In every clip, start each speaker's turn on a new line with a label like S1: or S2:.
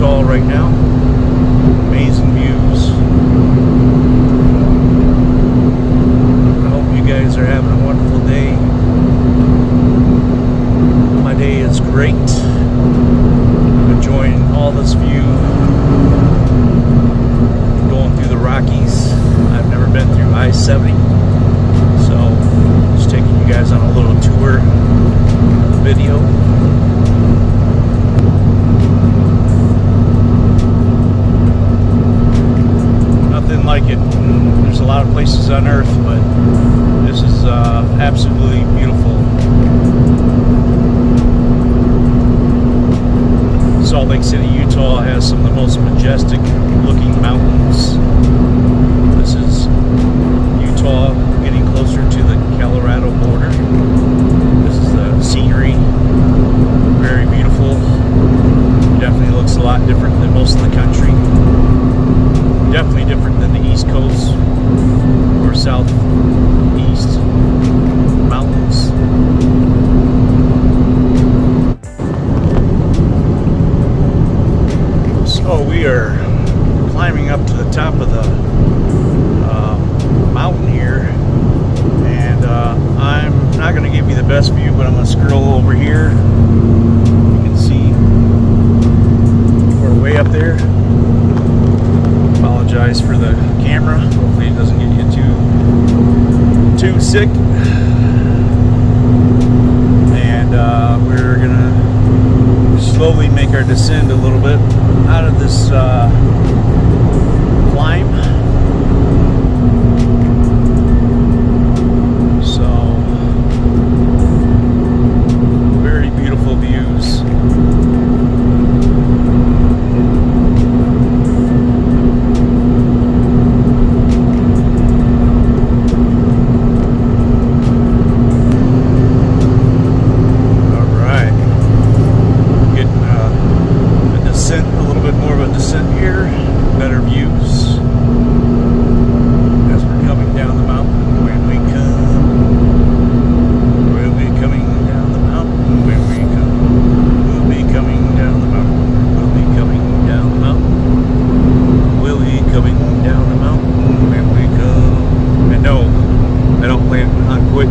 S1: Utah right now. Amazing views. I hope you guys are having a wonderful day. My day is great. I'm enjoying all this view. Going through the Rockies. I've never been through I-70. So, just taking you guys on a little tour video. Nothing like it. There's a lot of places on Earth, but this is absolutely beautiful. Salt Lake City, Utah has some of the most majestic looking mountains. This is Utah getting closer to the Colorado border. This is the scenery. Very beautiful. Definitely looks a lot different than most of the country. Definitely different than the East Coast or Southeast mountains. So we are climbing up to the top of the mountain here, and I'm not going to give you the best view, but I'm going to scroll over here. You can see we're way up there. Apologize for the camera. Hopefully it doesn't get you too sick. And we're gonna slowly make our descent a little bit out of this climb. So very beautiful views.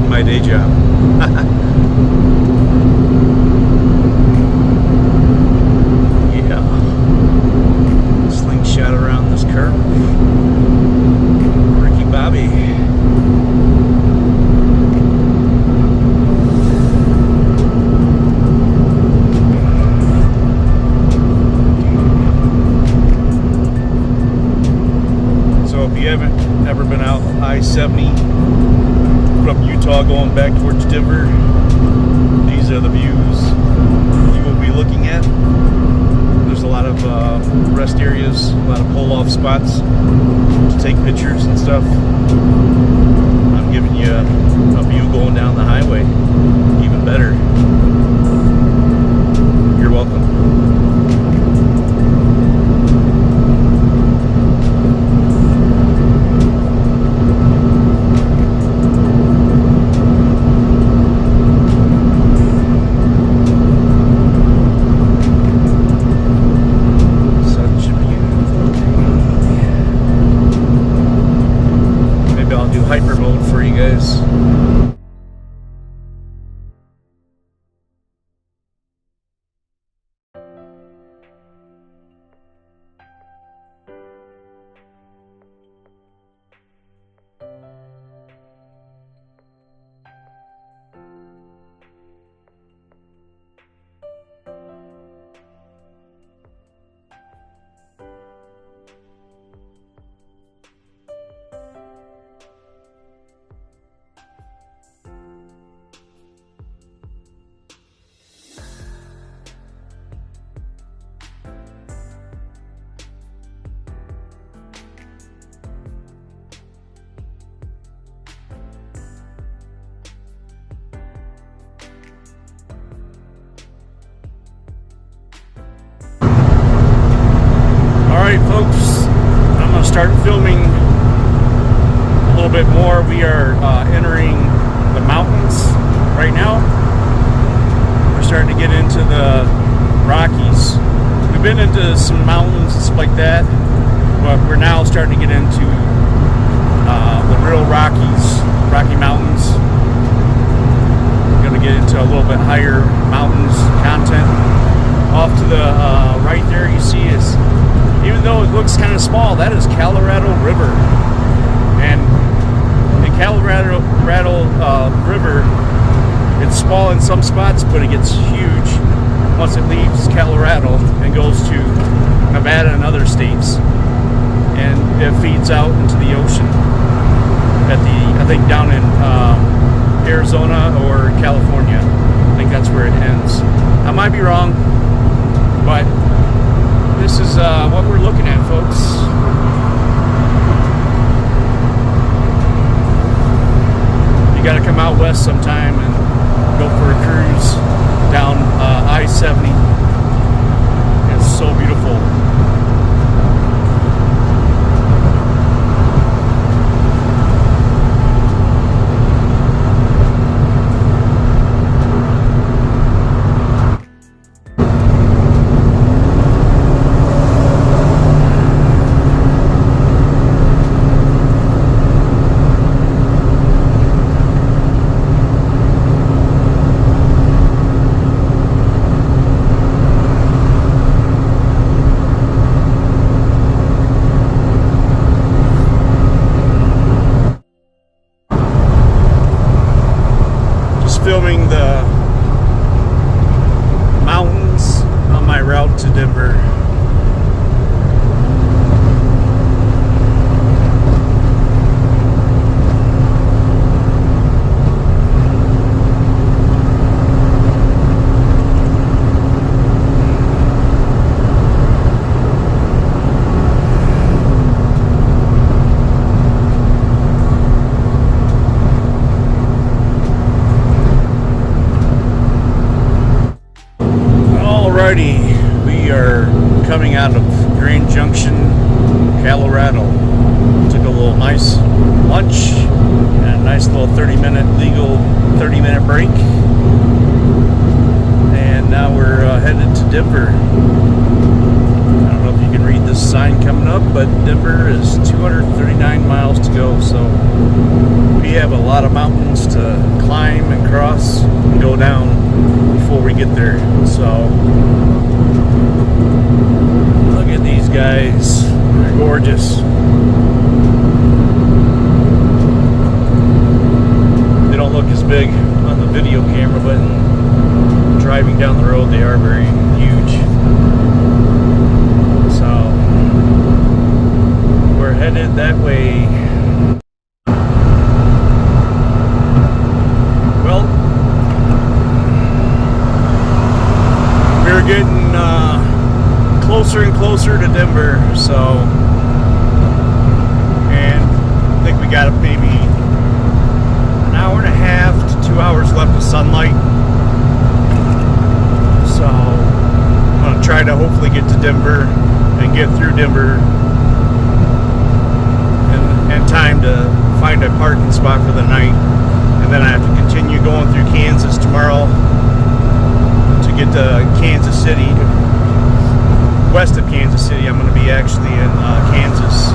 S1: My day job. Yeah. Slingshot around this curve. Ricky Bobby. So if you haven't ever been out I-70 from Utah going back towards Denver, these are the views you will be looking at. There's a lot of rest areas, a lot of pull-off spots to take pictures and stuff. I'm giving you a view going down the highway, even better. You're welcome. Hyper mode for you guys. Alright folks, I'm going to start filming a little bit more. We are entering the mountains right now. We're starting to get into the Rockies. We we've been into some mountains and stuff like that, but we're now starting to get into the real Rocky Mountains. We're going to get into a little bit higher mountains content. Off to the right there, you see is, even though it looks kind of small, that is Colorado River. And the Colorado River, it's small in some spots, but it gets huge once it leaves Colorado and goes to Nevada and other states. And it feeds out into the ocean I think down in Arizona or California. I think that's where it ends. I might be wrong, but this is what we're looking at, folks. You got to come out west sometime and go for a cruise down I-70. It's so beautiful. Filming the mountains on my route to Denver. Alrighty, we are coming out of Grand Junction, Colorado. Took a little nice lunch and a nice little 30-minute break. And now we're headed to Denver. I don't know if you can read this sign coming up, but Denver is 239 miles to go. So we have a lot of mountains to climb and cross and go down before we get there. So look at these guys. They're gorgeous. They don't look as big on the video camera, but driving down the road they are very huge. So we're headed that way. Well, we're getting closer and closer to Denver, so, and I think we got maybe an hour and a half to 2 hours left of sunlight. So I'm gonna try to hopefully get to Denver and get through Denver in time to find a parking spot for the night, and then I have to continue going through Kansas tomorrow to get to Kansas City. West of Kansas City, I'm going to be actually in Kansas,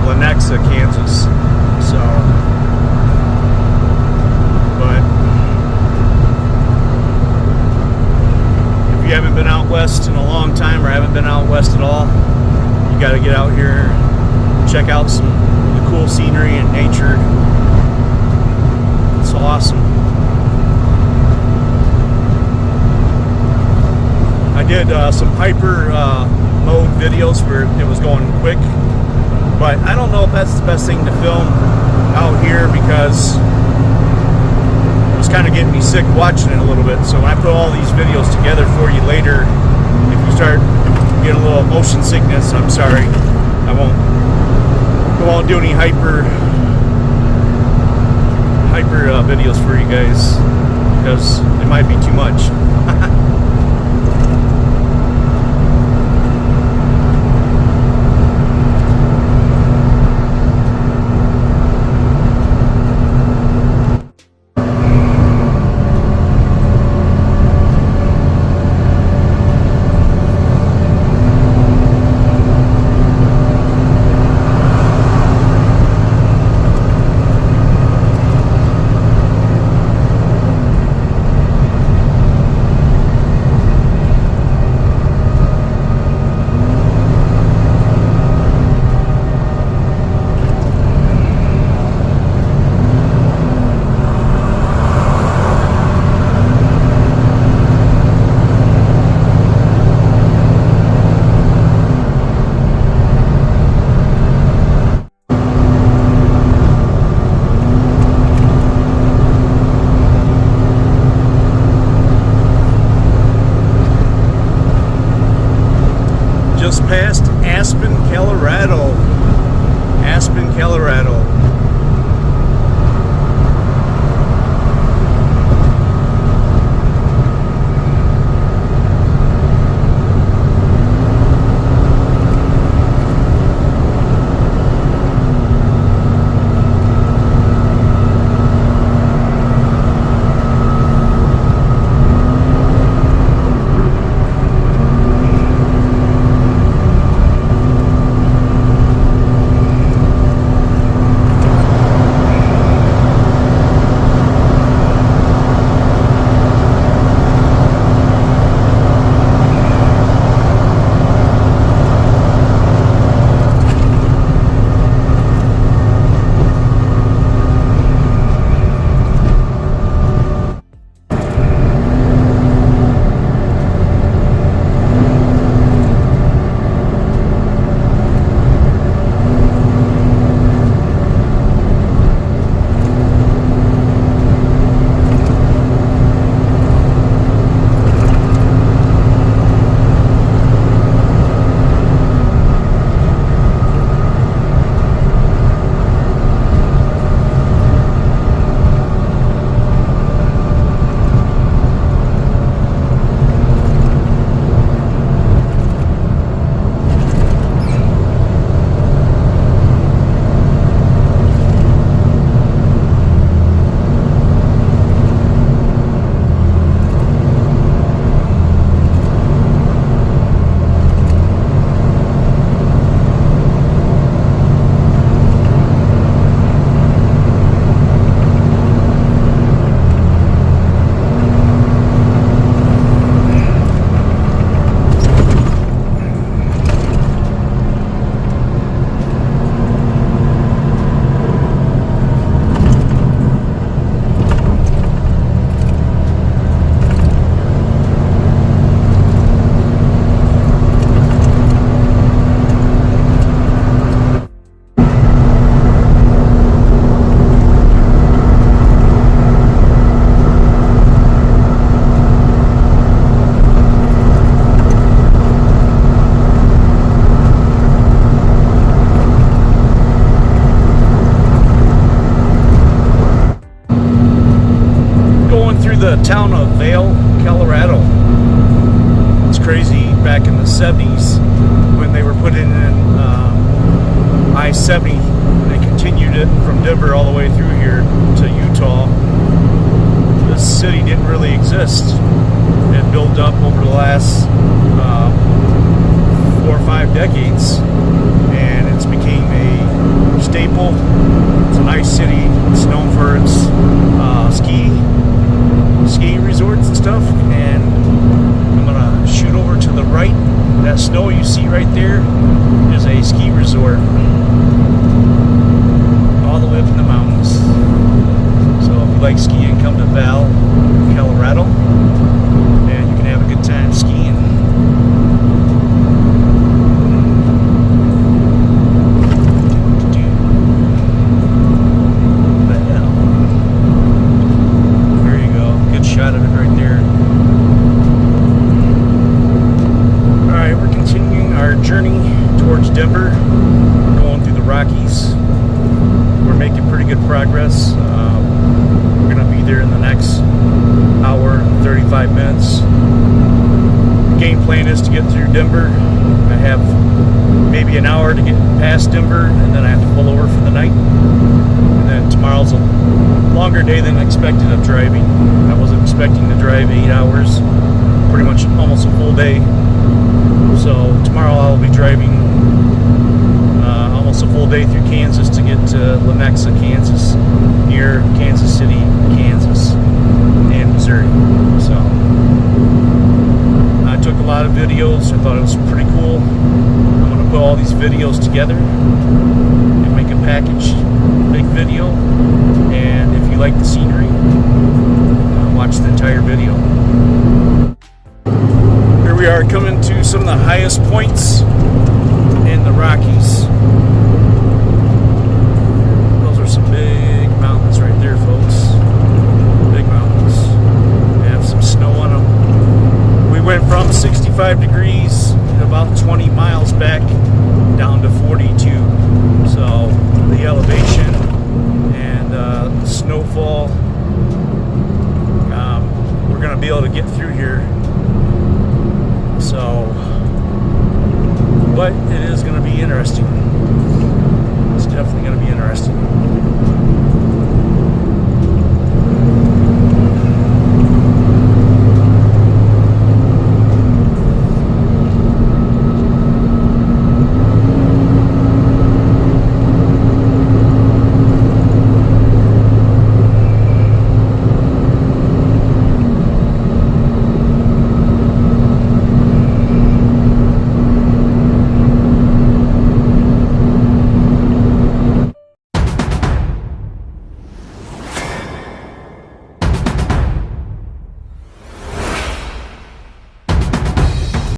S1: Lenexa, Kansas. So, but if you haven't been out west in a long time, or haven't been out west at all, you got to get out here and check out some of the cool scenery and nature. It's awesome. I did some hyper mode videos where it was going quick, but I don't know if that's the best thing to film out here, because it was kind of getting me sick watching it a little bit. So when I put all these videos together for you later, if you start getting a little motion sickness, I'm sorry. I won't do any hyper videos for you guys, because it might be too much. just past Aspen, Colorado. Aspen, Colorado. The town of Vail, Colorado. It's crazy. Back in the 70s, when they were putting in I-70, they continued it from Denver all the way through here to Utah. This city didn't really exist. It built up over the last 4 or 5 decades, and it's became a staple. It's a nice city. It's known for its ski resorts and stuff. And I'm gonna shoot over to the right. That snow you see right there is a ski resort all the way up in the mountains. So if you like skiing, come to Vail, Colorado, and you can have a good time skiing. Denver, going through the Rockies. We're making pretty good progress. We're going to be there in the next hour, 35 minutes. The game plan is to get through Denver. I have maybe an hour to get past Denver, and then I have to pull over for the night. And then tomorrow's a longer day than expected of driving. I wasn't expecting to drive 8 hours, pretty much almost a full day. So tomorrow I'll be driving almost a full day through Kansas to get to Lenexa, Kansas, near Kansas City, Kansas, and Missouri. So I took a lot of videos. I thought it was pretty cool. I'm going to put all these videos together and make a package, big video. And if you like the scenery, watch the entire video. Here we are coming to some of the highest points in the Rockies. Those are some big mountains right there, folks. Big mountains. They have some snow on them. We went from 65 degrees about 20 miles back down to 42. So the elevation and snowfall, we're going to be able to get through here